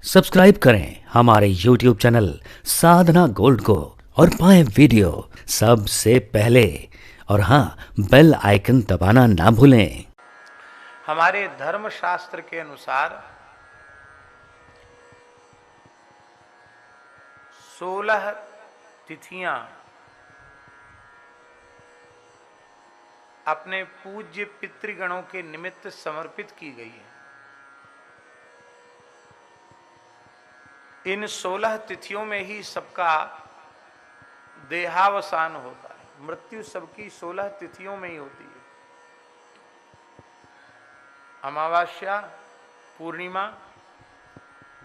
Subscribe करें हमारे YouTube channel साधना gold को और पाएं वीडियो सबसे पहले। और हाँ, बेल आइकन दबाना ना भूलें। हमारे धर्म शास्त्र के अनुसार 16 तिथियां अपने पूज्य पितृगणों के निमित्त समर्पित की गई है। इन 16 तिथियों में ही सबका देहावसान होता है। मृत्यु सबकी 16 तिथियों में ही होती है। अमावस्या, पूर्णिमा,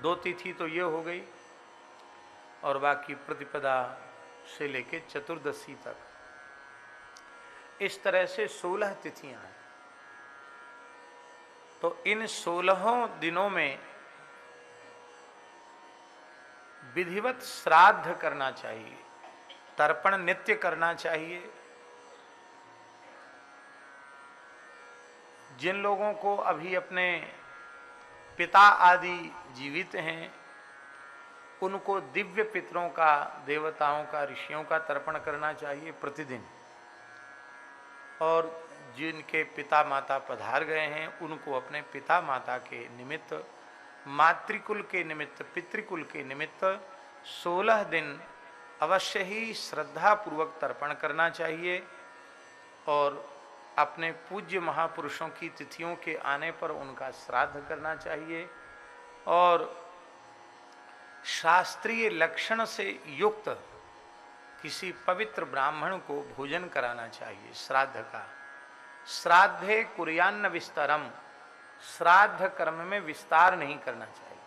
2 तिथि तो ये हो गई, और बाकी प्रतिपदा से लेके चतुर्दशी तक, इस तरह से 16 तिथियां हैं। तो इन 16 दिनों में विधिवत श्राद्ध करना चाहिए, तर्पण नित्य करना चाहिए। जिन लोगों को अभी अपने पिता आदि जीवित हैं, उनको दिव्य पितरों का, देवताओं का, ऋषियों का तर्पण करना चाहिए प्रतिदिन। और जिनके पिता माता पधार गए हैं, उनको अपने पिता माता के निमित्त, मातृकुल के निमित्त, पितृकुल के निमित्त 16 दिन अवश्य ही श्रद्धा पूर्वक तर्पण करना चाहिए। और अपने पूज्य महापुरुषों की तिथियों के आने पर उनका श्राद्ध करना चाहिए। और शास्त्रीय लक्षण से युक्त किसी पवित्र ब्राह्मण को भोजन कराना चाहिए श्राद्ध का। श्राद्धे कुर्यान्न विस्तरम, श्राद्ध कर्म में विस्तार नहीं करना चाहिए।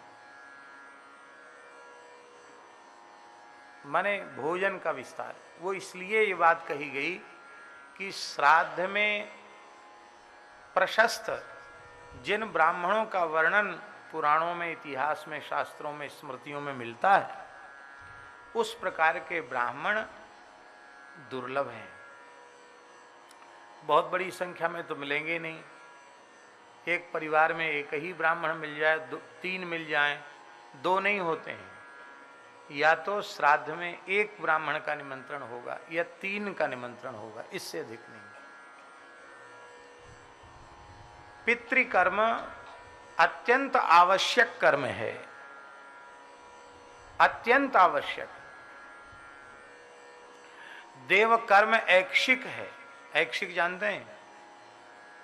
माने भोजन का विस्तार। वो इसलिए ये बात कही गई कि श्राद्ध में प्रशस्त जिन ब्राह्मणों का वर्णन पुराणों में, इतिहास में, शास्त्रों में, स्मृतियों में मिलता है, उस प्रकार के ब्राह्मण दुर्लभ हैं। बहुत बड़ी संख्या में तो मिलेंगे नहीं। एक परिवार में एक ही ब्राह्मण मिल जाए, 3 मिल जाएं, 2 नहीं होते हैं। या तो श्राद्ध में 1 ब्राह्मण का निमंत्रण होगा या 3 का निमंत्रण होगा, इससे अधिक नहीं। पितृकर्म अत्यंत आवश्यक कर्म है, अत्यंत आवश्यक। देव कर्म ऐच्छिक है। ऐच्छिक जानते हैं?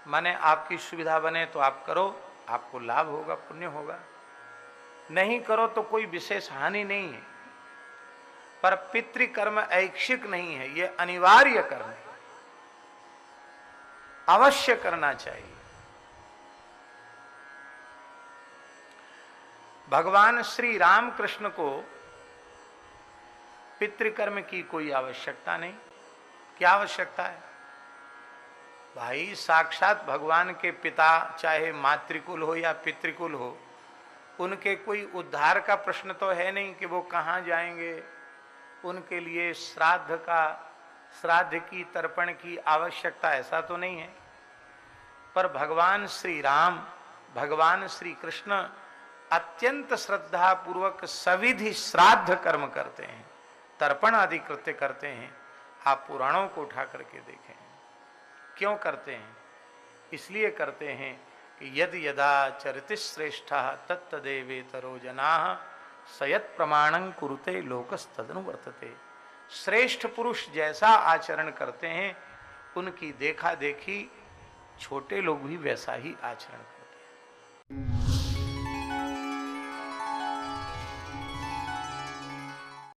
माने आपकी सुविधा बने तो आप करो, आपको लाभ होगा, पुण्य होगा। नहीं करो तो कोई विशेष हानि नहीं है। पर पितृकर्म ऐच्छिक नहीं है, यह अनिवार्य कर्म है, अवश्य करना चाहिए। भगवान श्री रामकृष्ण को पितृकर्म की कोई आवश्यकता नहीं। क्या आवश्यकता है भाई? साक्षात भगवान के पिता, चाहे मातृकुल हो या पितृकुल हो, उनके कोई उद्धार का प्रश्न तो है नहीं कि वो कहाँ जाएंगे। उनके लिए श्राद्ध की, तर्पण की आवश्यकता ऐसा तो नहीं है। पर भगवान श्री राम, भगवान श्री कृष्ण अत्यंत श्रद्धा पूर्वक सविधि श्राद्ध कर्म करते हैं, तर्पण आदि कृत्य करते हैं। आप पुराणों को उठा करके देखें। क्यों करते हैं? इसलिए करते हैं कि यद यदा चरिति श्रेष्ठः तत्तदेवेतरो जनाः सयत् प्रमाणं कुरुते लोकस्तदनु वर्तते। श्रेष्ठ पुरुष जैसा आचरण करते हैं, उनकी देखा देखी छोटे लोग भी वैसा ही आचरण करते हैं।